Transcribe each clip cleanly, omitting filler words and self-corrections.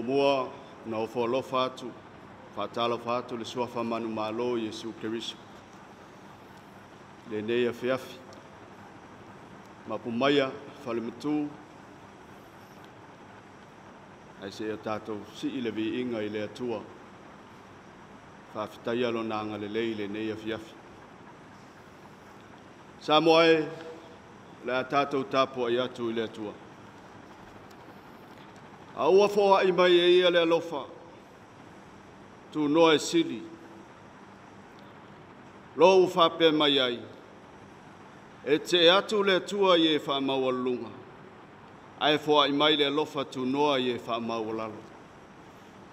mua na o folofa atu fatalo fatu le suafa manu malo Yesu Keriso le nei afiafi mapumaya falemutu ai se tatou si ile vi inga ile atua fa fitaia lo nanga le leile nei afiafi sa moe le tatou tapo ai atu ile atua aua foa i mai e ia le alofa tu noe sili lo u fape mai ai e te atu le atua i e wha mawalunga ai foa i mai le alofa tu noa i e wha mawalalo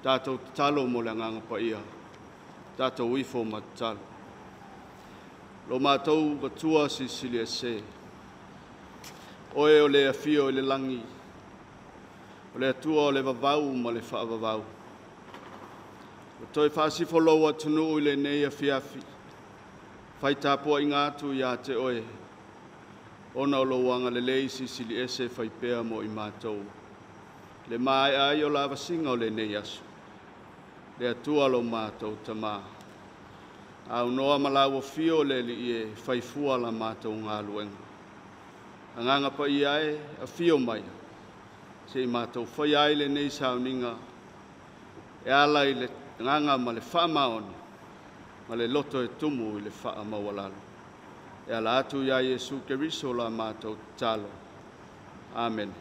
tātou talo mo le nganga pa ia tātou ifo matalo lo mātou batua si sili e se oe o le afio i le langi o le atua o le vavau ma le whaavavau. O toi whaasifo loa tunu i le nei afiafi. Whai tāpua i ngātu i a te oe. Ona o loanga le leisi sili ese whai pēa mo i mātou. Le mai ai o lava singa o le nei asu. Le atua lo mātou tamā. Au noa malawa fio le li e whai fua la mātou ngā luenga. Anganga pa i ai a fio mai. Se mātou whai aile nei sauninga e ala i le nganga ma le wha maoni ma le loto e tumu i le wha mawalalo. E ala atu ia Yesu Keriso la mātou talo. Amen.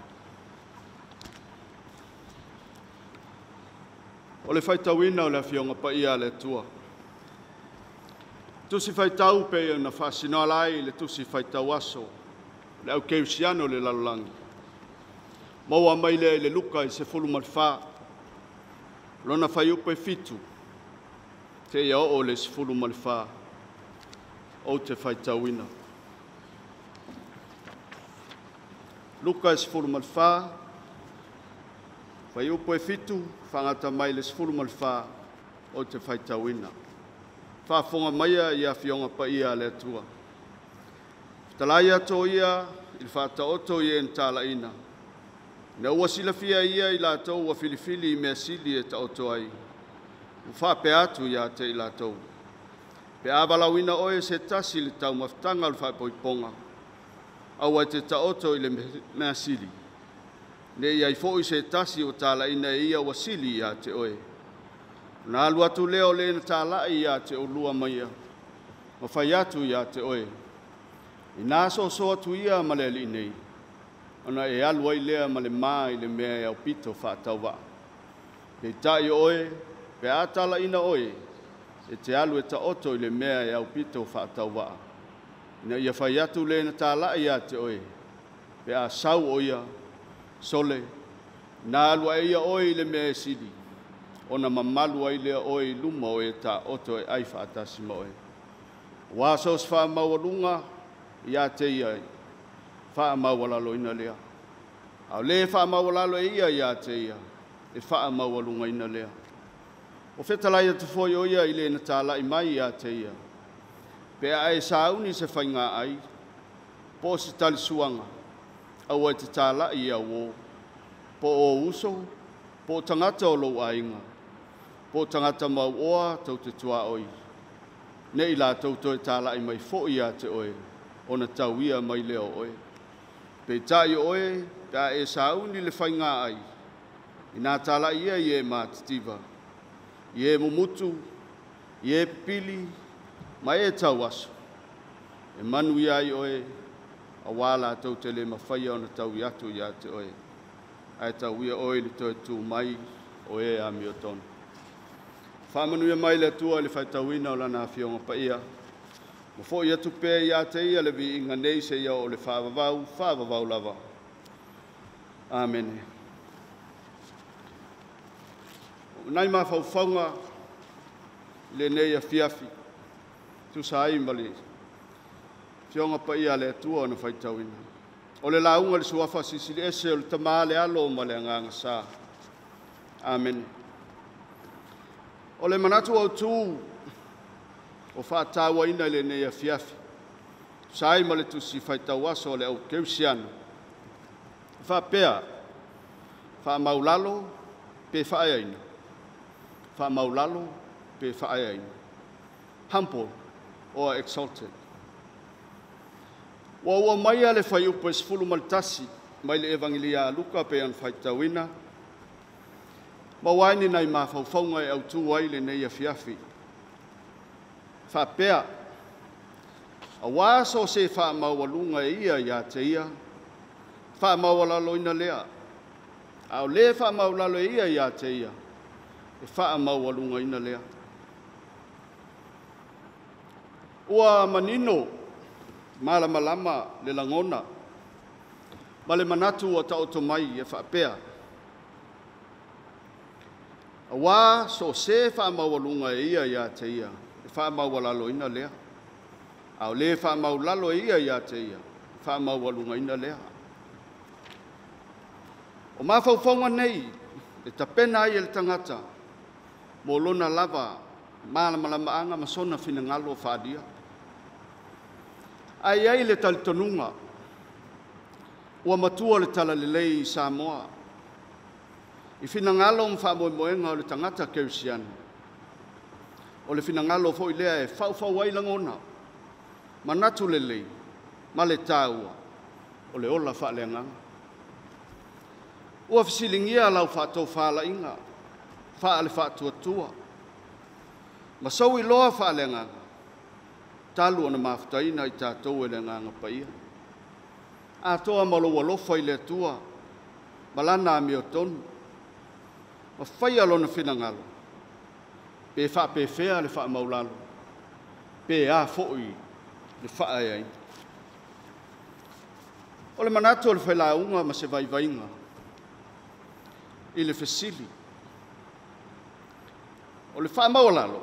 O le whaitawina o le fionga pa ia le tua. Tusi whaitau pe na whasino alai le tusi whaitau aso. Le au keusiano le lalulangi. Maua mai le luka i se fulu malfa. Lona whai upe fitu. Te ia o le se fulu malfa. O te whai tauina. Luka i se fulu malfa. Whai upe fitu. Whangata mai le se fulu malfa. O te whai tauina. Whafonga maia i a fionga pa ia le tua. Talaya to ia. Il whata oto i en tala ina. Na ua sila fia ia i lātou ua filifili i mea sili e ta oto ai. Uwha pe atu ia te i lātou. Pe awalawina oe se tasi le tau maftanga le whai poiponga. Aua te ta oto i le mea sili. Ne ia i fōi se tasi o tāla ina e ia ua sili ia te oe. Na alu atu leo le na tāla ia te o lua maia. O whai atu ia te oe. I nā so atu ia ma le li nei. Ana e alu ai lea ma le maa i le mea e au pito whaatau waa. Pe tai oe, pe atala ina oe, e te alu e ta oto i le mea e au pito whaatau waa. Ina ia whai atu le na tā lai a te oe, pe a sau oia, sole, na alu ai ia oe i le mea e sili. Ona mamalu ai lea oe i luma oe ta oto e ai whaatasi ma oe. Wasos wha mawalunga, ia te iai. Wha mawalalo ina lea. Au le wha mawalalo e ia te ia. E wha mawalunga ina lea. O whetalai atu fwoi o ia i le na tāla i mai ia te ia. Pea ai sauni se whainga ai. Po se tali suanga. Au ai te tāla i ia wo. Po o uso. Po tangata o lou ainga. Po tangata mau oa tau te tua oi. Ne i la tau toi tāla i mai fo ia te oe. Ona tau ia mai leo oe. Pe tai oe, ta e sauni le whainga ai. I nā tala ia i e mātitiva. I e mumutu, i e pili, mai e tau aso. E manu ia i oe, a wala tau te le mawhaia ona tau i atu i te oe. Ai tau ia oe li toi tū mai, oe a mi o tonu. Whamanu ia mai le tua le whaitauina o lana fionga pa ia. Mo fo ia tupe ia te ia le vi inga nei se ia o le whaavavau lava. Amen. Nai ma whauwhaunga le nei a fiafi. Tu sa ai mali. Fionga pa ia le tua o na whaitauina. O le launga le suafa sisili ese o le tamaa le alo ma le anganga sa. Amen. O le manatu au tū o whaatawa ina le nei a fiafi. Sai ma le tusi whaitau aso le au keusiana. Whapea, wha maulalo, pe whaaeina. Wha maulalo pe whaaeina. Humble or exalted. Wa mai ale whai upo e sifulu malitasi mai le evangelia Luka pe an whaitawina. Ma waini nai mawhauwhaunga e au tu ai le nei afiafi. Whapea. A waso se wha mawalunga ia ia te ia. Wha mawalalo ina lea. Au le wha mawalalo ia ia te ia. E wha mawalunga ina lea. Ua manino. Malama le langona. Ma le manatu o tau tomai e whapea. A wā so se whaamawalunga ia ia te ia. E whaamawalalo ina lea. Au le whaamawalalo ia ia te ia. Whaamawalunga ina lea. O mawhauwhaunga nei, e tapena ai e le tangata. Mo lona lava, malama anga masona fina ngalo whaadia. Ai le talitonunga. Ua matua le tala lelei i Samoa. I finangalo mwhamoemoenga o le tangata Kerisiana. O le finangalo fo i lea e whau ai langona. Manatu lelei, ma le tāua, o le ola whaaleanganga. Ua fisilingia lau whātou whaala inga, whaale whātuatua. Ma sau i loa whaaleanganga. Talu ona mafutaina i tātou e le nganga paia. A toa malo lofa i le tua, malana mi o tonu. Ma whai alona whinangalo. Pe wha pe whea le wha maulalo. Pe a fōi le wha ai. O le manatu o le whailaunga ma se vaivainga. I le fesili. O le wha maulalo.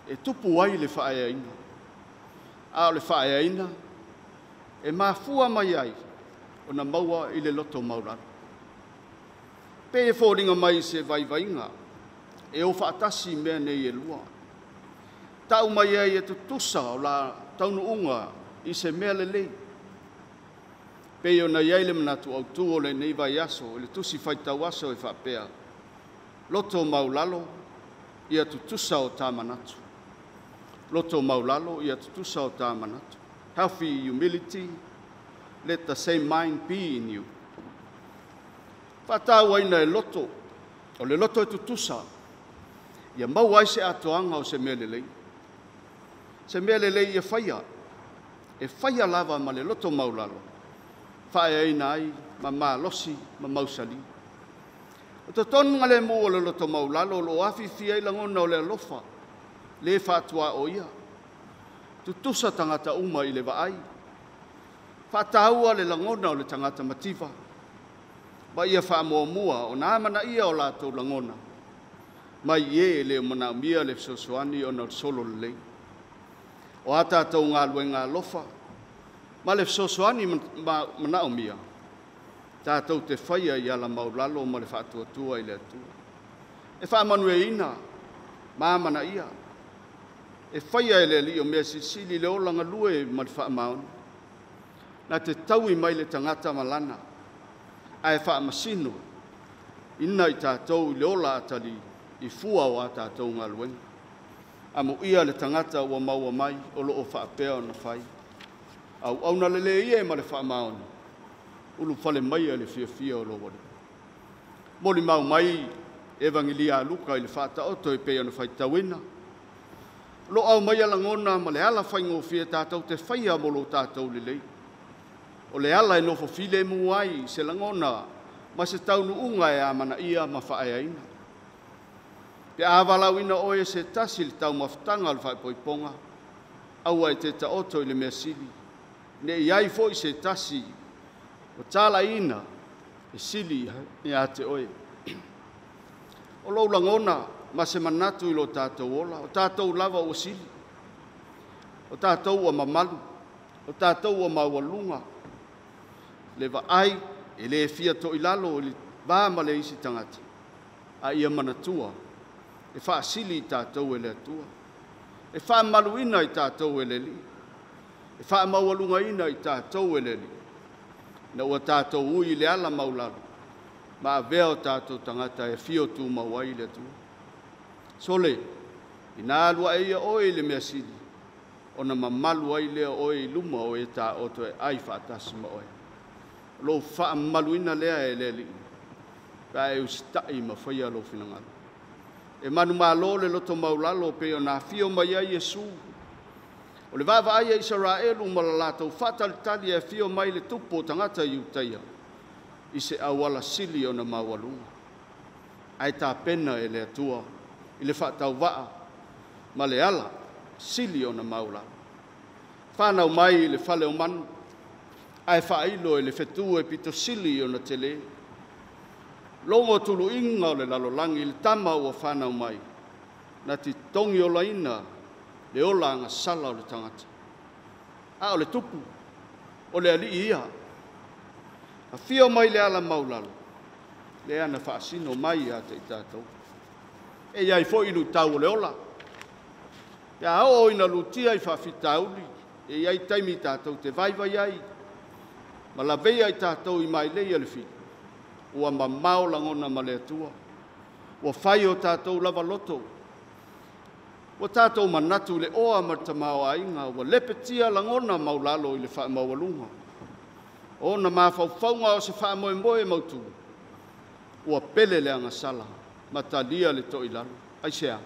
E tupu ai le wha ai. A o le wha ai. E mafua mai ai. O na maua i le loto maulalo. Pe e fōringa mai se vaivainga. E o whaatasi mea nei e lua. Tau mai ai e tutusa o la taunu unga i se mea lelei. Pe o na iai le manatu au tu o le nei vai aso, le tusi whaitau aso e whapea. Loto maulalo i a tutusa o tā manatu. Loto maulalo i a tutusa o tā manatu. Healthy humility, let the same mind be in you. Whatau aina e loto, o le loto e tutusa, ia mau ai se atoanga o se mea lelei. Se mea lelei e whaia lava ma le loto maulalo. Whae aina ai, ma losi, ma mausali. O te tonga le mua o le loto maulalo, lo afifi ai langona o le alofa, le whatua o ia. Tutusa tangata uma i le vaai. Whataua le langona o le tangata mativa. Ma ia whaamoamua o nā mana ia o lātou langona. Mai ie le mana mia le sosoani o na solo lei. O ata tau ngā lue ngā lofa. Ma le sosoani mana o mia. Tātou te whaia i ala maulalo ma le whaatuatua i le atua. E whaamanue ina, mā mana ia. E whaia e le li o mea sisili le olanga lue ma le whaamaoni. Na te tau i mai le tangata malana. Ai wha masino, ina i tātou i leola atali i fua o a tātou ngā luenga. Amo ia le tangata ua maua mai o loo whaapea o na whai. Au na lele ia ma le wha maoni. Ulu whale mai a le fia o lo wale. Moli mau mai evangelia Luka i le whata oto i pea na whai tawina. Lo au mai ala ngona ma le ala whai ngō fia tātou te whaia mo lo tātou lelei. O le ala e nofo file muai se langona ma se taunu unga e amana ia ma whaeaina. Pe awalawina oe se tasi le tau mawhtanga le whaipoiponga. Aua e te taoto i le mea sili. Ne iai foi se tasi o tala ina e sili e a te oe. O lou langona ma se manatu i lo tātou ola. O tātou lava o sili. O tātou o mamalu. O tātou o mawalunga. Le ai e le fia to ilalo le va ma le isi tangata a ia manatua e fa sili tātou e le atua e fa maluina i tātou e le li e fa mawalunga ina i tātou e le li na ua tātou ui le ala maulalo maavea o tātou tangata e fio tū mawai le tu. Sole, ina alua ia oe le mea sili, o na mamalu ai lea oe luma o e tā oto e ai whaatasi ma oe. Lo wha maluina lea e le li, ka e ustai ma whaia lo finangalo. E manu malo le loto maulalo pe o na fio mai ai Yesu. O le vava ai Israelu ma la lātou whatalitali e fio mai le tupo tangata i utaia. I se awala sili o na mawalunga. Ai tā pena e le atua, i le whatau waa, ma le ala, sili o na maula. Whanau mai i le whale o manu, ai whailo e le whetu e pito sili o na tele. Longo tulu inga o le lalolangi, le tama o whanau mai, na ti tongi o laina, le ola anga sala o le tangata. A o le tupu, o le ali ia, a fio mai le ala maulalo, le ana whaasino mai a te tātou. E iai fo inu tau le ola. E a o ina lutia i whawhitauli, e iai taimi tātou te vaivai ai. Ma la vei ai tātou i mai leia le fi. Ua mamao langona ma le atua. Ua whai o tātou lava loto. Ua tātou manatu le oa martamao a inga. Ua lepetia langona maulalo i le wha mawalunga. O na mawhauwhaunga o se wha moe moe mautu. Ua pele le anga sala. Matalia le to ilalo. Ai sea.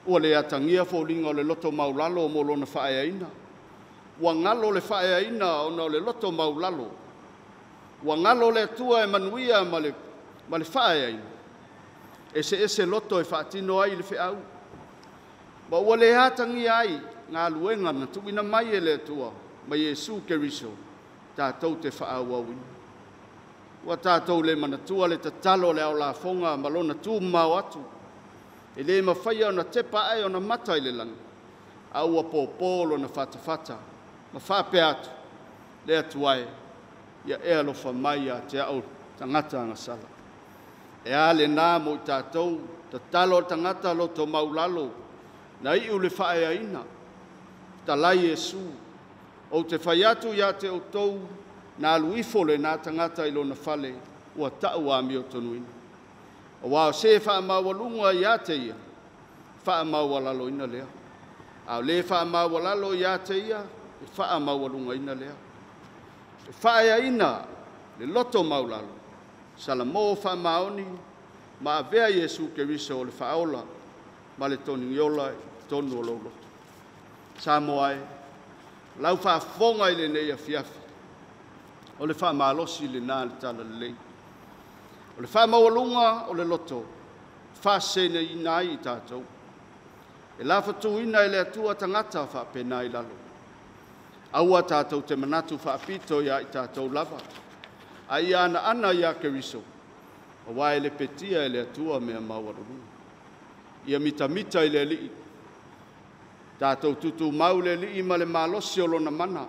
Ua le atangia fōlinga o le loto maulalo o molo na whaeaina. Ua ngalo le whaeaina o na le loto maulalo. Ua ngalo le atua e manuia ma le whaeaina. Ese loto e whaatino ai le whiau. Ma ua le atangia ai ngā luenga na tuina mai e le atua. Ma Yesu Keriso. Tātou te whaauawina. Ua tātou le manatua le tatalo le au la fonga malona tū mau atu. E le mawhaia o na tepa ai o na mata i le langi. Aua pōpōlo na whatawhata. Ma whape atu. Le atuai. Ia e alofa mai a te au tangata anga sala. E a le nā mo i tātou. Tatalo tangata lo to maulalo. Na iu le whaea ina. Talai Yesu. O te whai atu ia te o tou. Nā luifo le nā tangata i lona whale. Ua tau a mi o tonuina. O wao se wha mawalunga ia te ia. Wha mawalalo ina lea. Au le wha mawalalo ia te ia. E wha mawalunga ina lea. E wha ea ina. Le loto maulalo. Salamo wha maoni. Ma avea Yesu Keriso o le wha aola. Ma le toni iola tonu o lolo. Samoai. Lau wha fonga i le neia fiafi. O le wha malosi le nā le tala le lei. O le wha mawalunga o le loto. Wha sene i nai i tātou. E la whatu ina i le atua tangata wha pena i lalo. Aua tātou te manatu wha apito ia i tātou lava. Ai ana ia Keriso. O wae le petia i le atua mea mawalunga. Ia mita i le li. Tātou tutu mau le li ma le malosi o lona mana.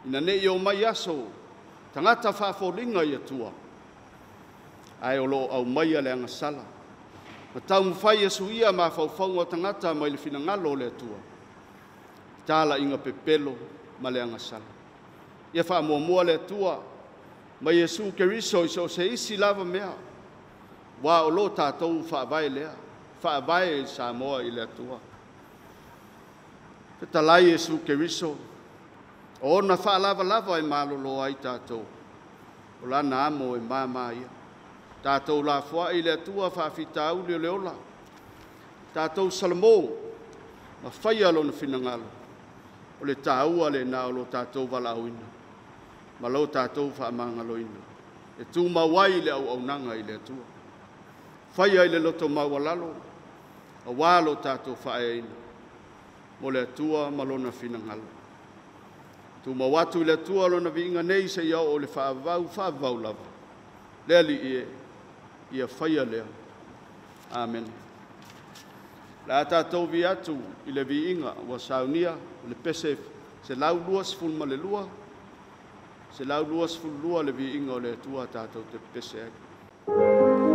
Ina ne i o mai aso. Tangata whaafolinga i atua. Ai o lo au mai le anga sala. Ma tau mwhai e suia ma whauwhaunga tangata mai le finangalo le atua. Tāla inga pepelo ma le anga sala. Ia wha mua le atua. Ma Yesu Keriso iso se isi lava mea. Wa o lo tātou whaavai lea. Whaavai Samoa i le atua. Talai Yesu Keriso. O na whaalava e malolo ai tātou. O lana amo e māma ia. Tātou la fua i le atua whaafitau le ola. Tātou salamo. Ma whaia lo na finangalo. O le tāua le nā o lo tātou walauina. Ma lo tātou whaamangaloina. E tū mawai le au nanga i le atua. Whaia i le loto mawalalo. A wālo tātou whaeina. Mo le atua malona finangalo. Tu mawatu le tua lo na vinga nei se ia o le whaavau lava. Lea li ia whaia lea. Amen. La tātou vi atu i le viinga wa saunia le pese se lau luas fulma le lua. Se lau luas ful lua le viinga o le tua tātou te pese aki.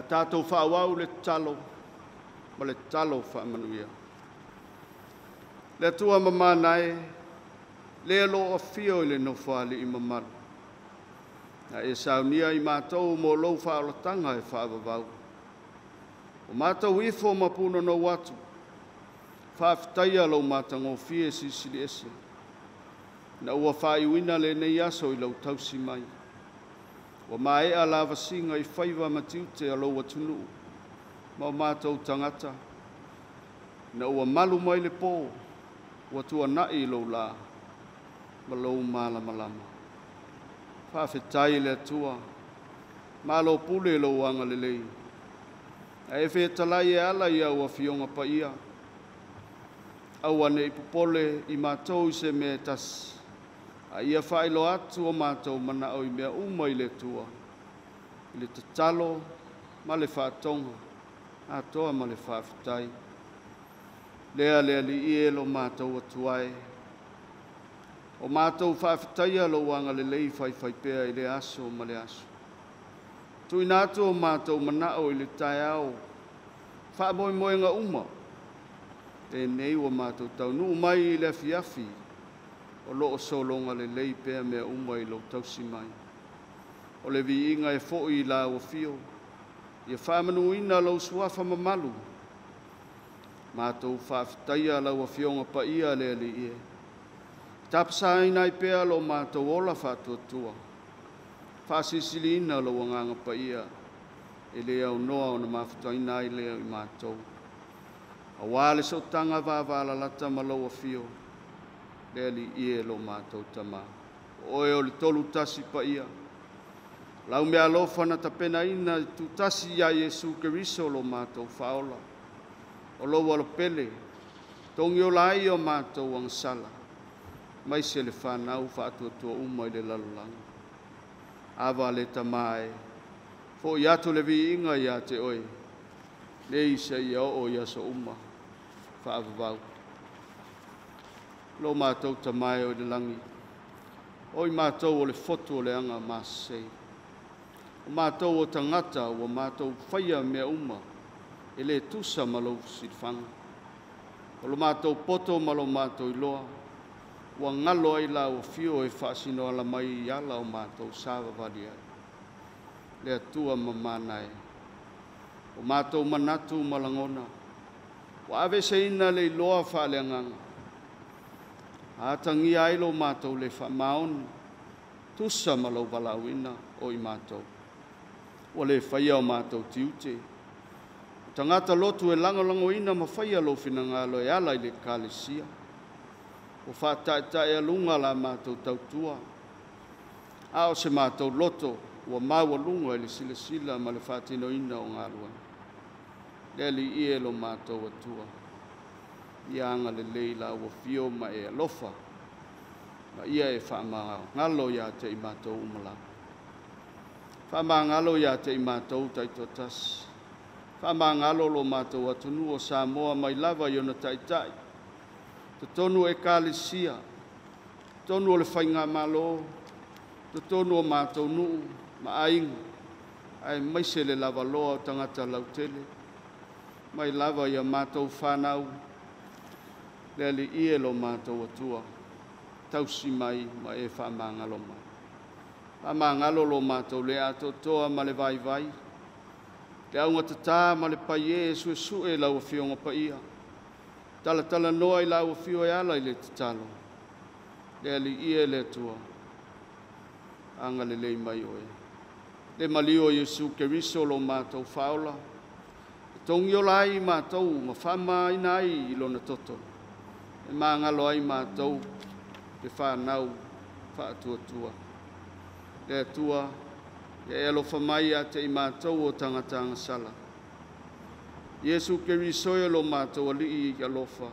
Tātou whaawau le talo, ma le talo whaamanuia. Le tua mamanae, le alo o fio i le no whaali i mamaru. Na e saunia i mātou mo lou whaolatanga e whaavavau. O mātou ifo mapuna no watu, whaafitaia lau mātango fie sisili ese. Na ua whaiwina le nei aso i lau tausi mai. Wa mai a lava singa I whaiva matiute a loa tunu, ma mātou tangata. Na ua malu mai le pō, wa tua nai lo la, ma lou malama lama. Whawhetai le atua, ma lo pule lo anga le lei. A e whetalai e ala ia ua fionga pa ia. Aua ne ipupole I mātou I se me tasi. A ia whaelo atu o mātou mana au I mea uma I le tua. I le tatalo, ma le whaatonga, a toa ma le whawhitai. Lea li I lo mātou atuai. O mātou whawhitai alo wanga le lei whaipea I le aso ma le aso. Tui nātu o mātou mana au I le tai au. Whaamoi moenga uma. E nei o mātou tau nu mai I le fiafi. O loo solonga le lei pea mea uma I lo tausi mai. O le vi inga e fo I la o fio. Ia whamanu ina lau suafa mamalu. Mātou whawhitaia lau a fionga pa ia le ali ie. Tapsa ina I pea lo mātou ola whatuatua. Whasisili ina lau anganga pa ia. E le au noa o na mawhitaina I lea I mātou. A wale so tanga vāvala lata ma lau a fio. Le ali ie lo mātou tama. Oe o le tolu tasi pa ia. Lau mea lofa na tapena ina tu tasi ia Yesu Keriso lo mātou whaola. O lo wala pele. Tongi o lai o mātou ang sala. Mai se le whanau whaatuatua uma I le lalolanga. Awa le tamae. Fo I atu le vi inga ia te oe. Le isa ia o ia so uma. Whaavavau. Lo mātou tamae o le langi. Oi mātou o le foto o le anga māsei. O mātou o tangata o mātou whaia mea uma. E le tusa malo silfanga. O lo mātou poto malo mātou iloa. Ua ngalo ai la o fio e whaasino ala mai I ala o mātou sāwa wali ai. Le atua mamanae. O mātou manatu malangona. Wa ave se ina le iloa whaaleanganga. Atangi ai lo mātou le whamaon. Tusa malo walawina o I mātou. O le whaia o mātou tiute. Tangata lotu e langolango ina ma whaia lo finangalo e ala I le kālesia. o whātai alunga la mātou tautua. A o se mātou loto, ua maua lunga le sila ma le whātino ina o ngā rua. Le li ie lo mātou atua. Ianga le leila ua fio ma e alofa. Ma ia e whaamanga ngalo ia te I mātou umala. Whaamanga ngalo ia te I mātou taitotas. Whaamanga ngalo lo mātou atunu o Samoa mai lava i ona taitai. Te tonu e kālisia. Tonu o le whainga malo. Te tonu o mātou nuu ma ainga. Ai maise le lava loa o tangata lautele. Mai lava ia mātou whanau. Le li ie lo mātou atua. Tausi mai ma e whaamangalo mai. Whaamangalo lo mātou le ato toa ma le vai vai. Le aunga tatā ma le pai e su e lau fionga pa ia. Tala noa I lau fio e ala I le tatalo. Le li ie le tua. Anga le lei mai oe. Le malio Yesu Keriso lo mātou whaola. Tongi o lai mātou ma whama inai I lona toto. E māngalo ai mātou te whanau whaatua. Le tua, e alofa mai a te I mātou o tangatanga sala. Yesu Keriso e lo mātou ali I alofa.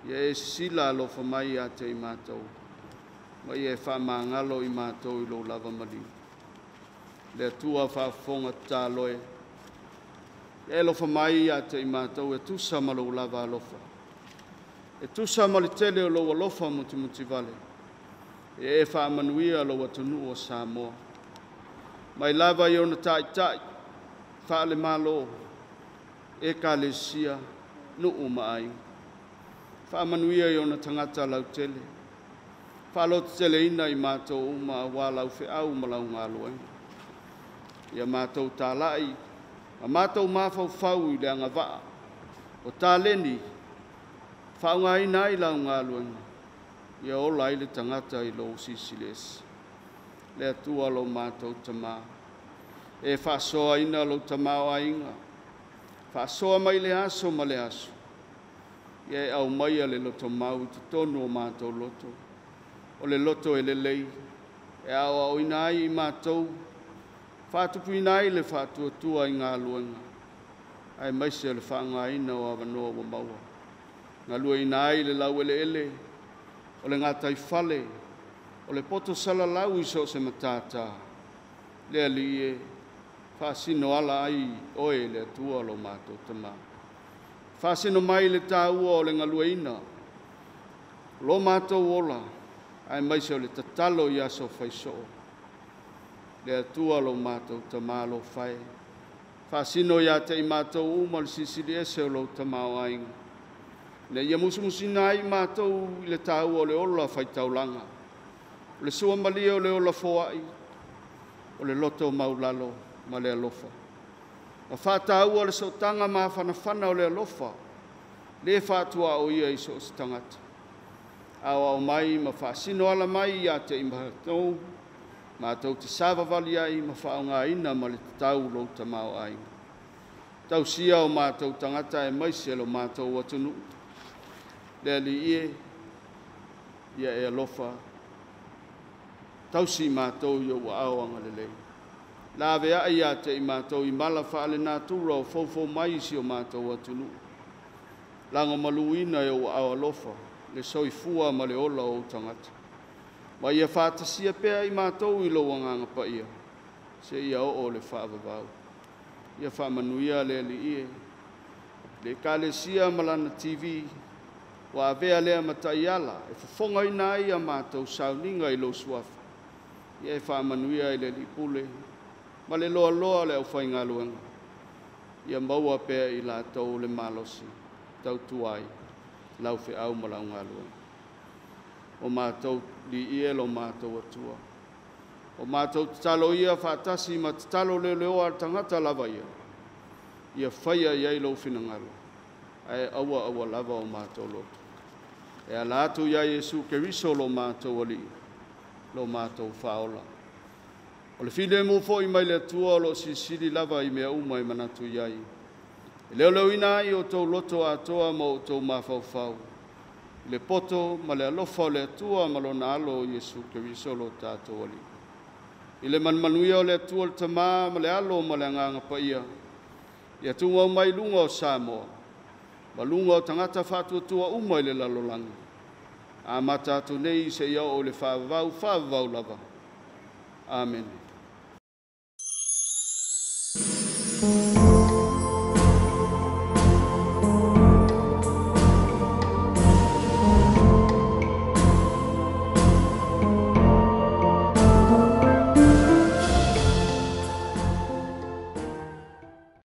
E sila alofa mai a te I mātou. Ma e whamangalo I mātou I lo lava maliu. Le tua whafonga tāloe. E alofa mai a te I mātou e tusa ma lo lava alofa. E tusa ma le tele o lo alofa muti vale. E whaamanuia lo atunu o Samoa. Mai lava I ona tai. Whaale malo. E kālesia. Nuu maai. Whaamanuia I ona tangata lau tele. Whaalot tele ina I mātou uma walau fe au malau ngā luenga. Ia mātou tālai. A mātou māwhau whau I le anga waa. O tāleni. Whaunga ina I lau ngā luenga. Ia ola I le tangata I lo sisiles. Le atua lo mātou tamā. E whaasoa ina lo tamā o ainga. Whaasoa mai le aso ma le aso. Ia e au mai a le loto mau I tonu o mātou loto. O le loto e le lei. E au ina I mātou. Whātupu ina I le whātuatua I ngā luenga. Ai maise le whaanga ina o awanoa wa maua. Ngā lua ina I le lau ele. O le ngātai whale. O le poto sala lau I so se matata. Le ali e. Whaasino ala ai oe le atua lo mātou tamā. Whaasino mai le tāua o le ngalua ina. Lo mātou ola. Ai maise o le tatalo I aso whaiso. Le atua lo mātou tamā lo whai. Whaasino ia te I mātou uma le sisiri ese o lo tamā o ainga. Le ia musina ai mātou I le tāua o le ola whaitaulanga. O le sua malia o le ola foai. O le loto maulalo ma le alofa. Ma whātāua le sotanga ma whanawhana o le alofa. Le whātua o ia I so tangata. Awa o mai ma whaasino ala mai ia te I mātou. Mātou te sāwawali ai ma whaonga ina ma le tau lo tamau ai. Tau sia o mātou tangata e maise lo mātou atunu. Le li ie, ia e alofa. Tau si mātou I o aoanga le lei. La vea ia te I mātou I mala whaale nātura o fofo mai si o mātou atunu. Lango maluina e o ao alofa. Le soifua ma le ola o tangata. Ma ia whātasia pēr I mātou I lo wanganga pa ia. Se ia o le whaavavau. Ia whaamanuia le li ie. Le kālesia malana TV. Wa avea lea matai ala. E whafonga ina ia mātou sauninga I lo suafa. Ia e whaamanuia I le li pule. Ma le loa le au whainga luenga. Ia maua pēr I la tau le malosi. Tau tuai. Lau fe au malau ngā luenga. O mātou li ie lo mātou atua. O mātou talo ia whātasi ma talo leo ar tangata lava ia. Ia whaia iai lo whinangalo. Ai awa lava o mātou loto. E ala atu ia Yesu Keriso lo mātou ali. Lo mātou whaola. O le while mo fo I mai le atua lo sisiri lava I mea uma I manatu iai. E leo ina I o tau loto atoa mo o tau mawhauwhau. le poto ma le alofa o le atua ma lona alo Iesu Keriso lo tātou ali. I le manmanuia o le atua le tamā ma le alo ma le anganga pa ia. Ia tunga o mai lunga o Samoa. Ma lunga o tangata whātua uma i le lalolangi. A mātātou nei se ia o le whāvau lava. Amen.